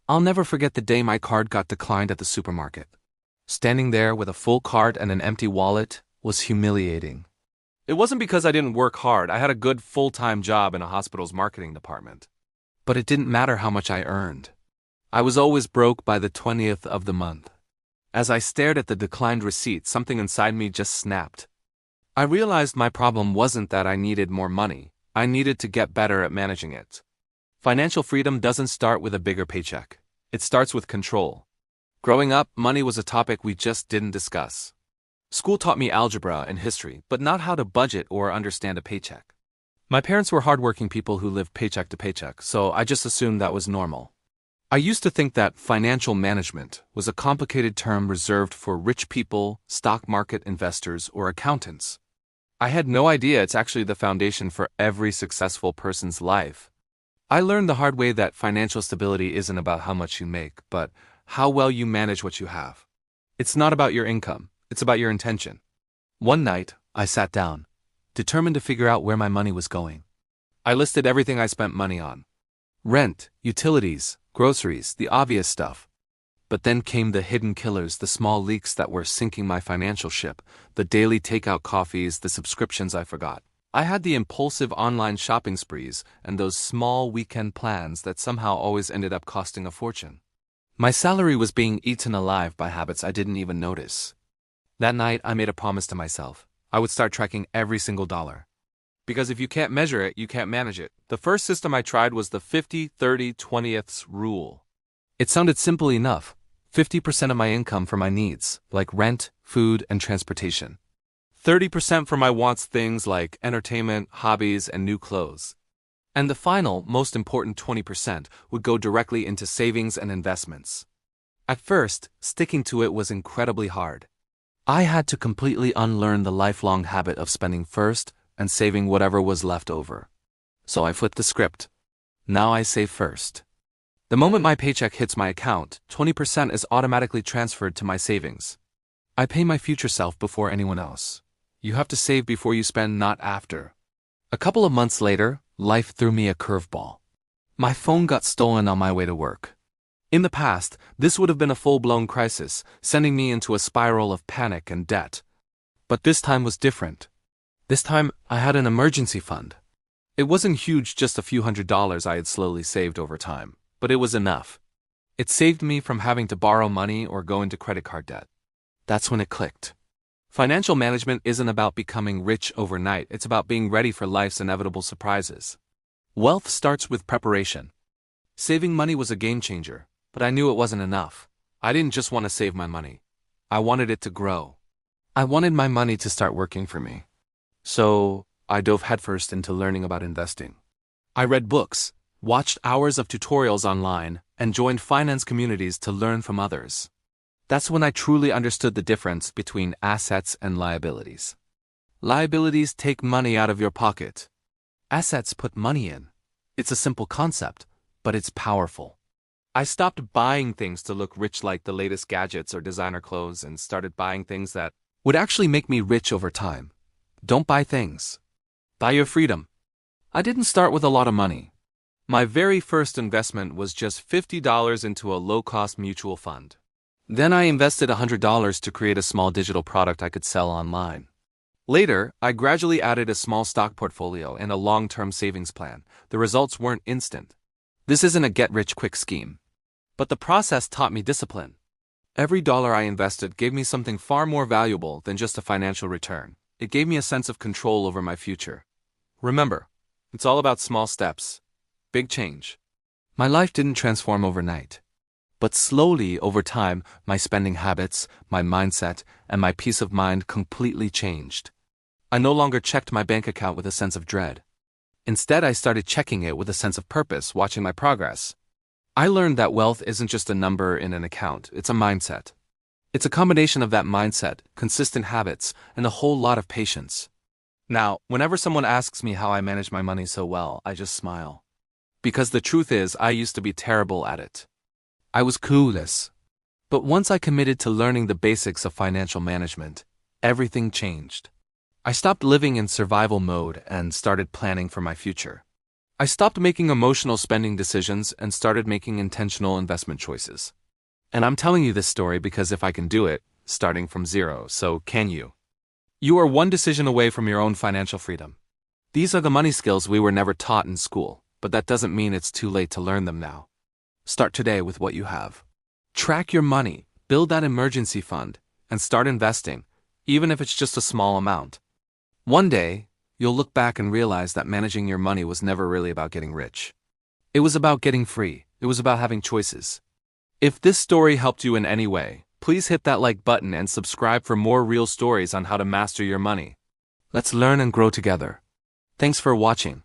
I'll never forget the day my card got declined at the supermarket. Standing there with a full cart and an empty wallet was humiliating. It wasn't because I didn't work hard. I had a good full-time job in a hospital's marketing department. But it didn't matter how much I earned. I was always broke by the 20th of the month. As I stared at the declined receipt, something inside me just snapped. I realized my problem wasn't that I needed more money. I needed to get better at managing it. Financial freedom doesn't start with a bigger paycheck. It starts with control. Growing up, money was a topic we just didn't discuss. School taught me algebra and history, but not how to budget or understand a paycheck. My parents were hardworking people who lived paycheck to paycheck, so I just assumed that was normal. I used to think that financial management was a complicated term reserved for rich people, stock market investors, or accountants. I had no idea it's actually the foundation for every successful person's life. I learned the hard way that financial stability isn't about how much you make, but how well you manage what you have. It's not about your income, it's about your intention. One night, I sat down, determined to figure out where my money was going. I listed everything I spent money on. Rent, utilities, groceries, the obvious stuff. But then came the hidden killers, the small leaks that were sinking my financial ship, the daily takeout coffees, the subscriptions I forgot. I had the impulsive online shopping sprees and those small weekend plans that somehow always ended up costing a fortune. My salary was being eaten alive by habits I didn't even notice. That night, I made a promise to myself. I would start tracking every single dollar. Because if you can't measure it, you can't manage it. The first system I tried was the 50-30-20ths rule. It sounded simple enough. 50% of my income for my needs, like rent, food, and transportation. 30% for my wants, things like entertainment, hobbies, and new clothes. And the final, most important 20% would go directly into savings and investments. At first, sticking to it was incredibly hard. I had to completely unlearn the lifelong habit of spending first and saving whatever was left over. So I flipped the script. Now I save first. The moment my paycheck hits my account, 20% is automatically transferred to my savings. I pay my future self before anyone else. You have to save before you spend, not after. A couple of months later, life threw me a curveball. My phone got stolen on my way to work. In the past, this would have been a full-blown crisis, sending me into a spiral of panic and debt. But this time was different. This time, I had an emergency fund. It wasn't huge, just a few $100s I had slowly saved over time, but it was enough. It saved me from having to borrow money or go into credit card debt. That's when it clicked. Financial management isn't about becoming rich overnight, it's about being ready for life's inevitable surprises. Wealth starts with preparation. Saving money was a game changer, but I knew it wasn't enough. I didn't just want to save my money. I wanted it to grow. I wanted my money to start working for me. So, I dove headfirst into learning about investing. I read books, watched hours of tutorials online, and joined finance communities to learn from others. That's when I truly understood the difference between assets and liabilities. Liabilities take money out of your pocket. Assets put money in. It's a simple concept, but it's powerful. I stopped buying things to look rich like the latest gadgets or designer clothes and started buying things that would actually make me rich over time. Don't buy things. Buy your freedom. I didn't start with a lot of money. My very first investment was just $50 into a low-cost mutual fund. Then I invested $100 to create a small digital product I could sell online. Later, I gradually added a small stock portfolio and a long-term savings plan. The results weren't instant. This isn't a get-rich-quick scheme. But the process taught me discipline. Every dollar I invested gave me something far more valuable than just a financial return. It gave me a sense of control over my future. Remember, it's all about small steps. Big change. My life didn't transform overnight. But slowly, over time, my spending habits, my mindset, and my peace of mind completely changed. I no longer checked my bank account with a sense of dread. Instead, I started checking it with a sense of purpose, watching my progress. I learned that wealth isn't just a number in an account, it's a mindset. It's a combination of that mindset, consistent habits, and a whole lot of patience. Now, whenever someone asks me how I manage my money so well, I just smile. Because the truth is, I used to be terrible at it. I was clueless. But once I committed to learning the basics of financial management, everything changed. I stopped living in survival mode and started planning for my future. I stopped making emotional spending decisions and started making intentional investment choices. And I'm telling you this story because if I can do it, starting from zero, so can you. You are one decision away from your own financial freedom. These are the money skills we were never taught in school, but that doesn't mean it's too late to learn them now. Start today with what you have. Track your money, build that emergency fund, and start investing, even if it's just a small amount. One day, you'll look back and realize that managing your money was never really about getting rich. It was about getting free. It was about having choices. If this story helped you in any way, please hit that like button and subscribe for more real stories on how to master your money. Let's learn and grow together. Thanks for watching.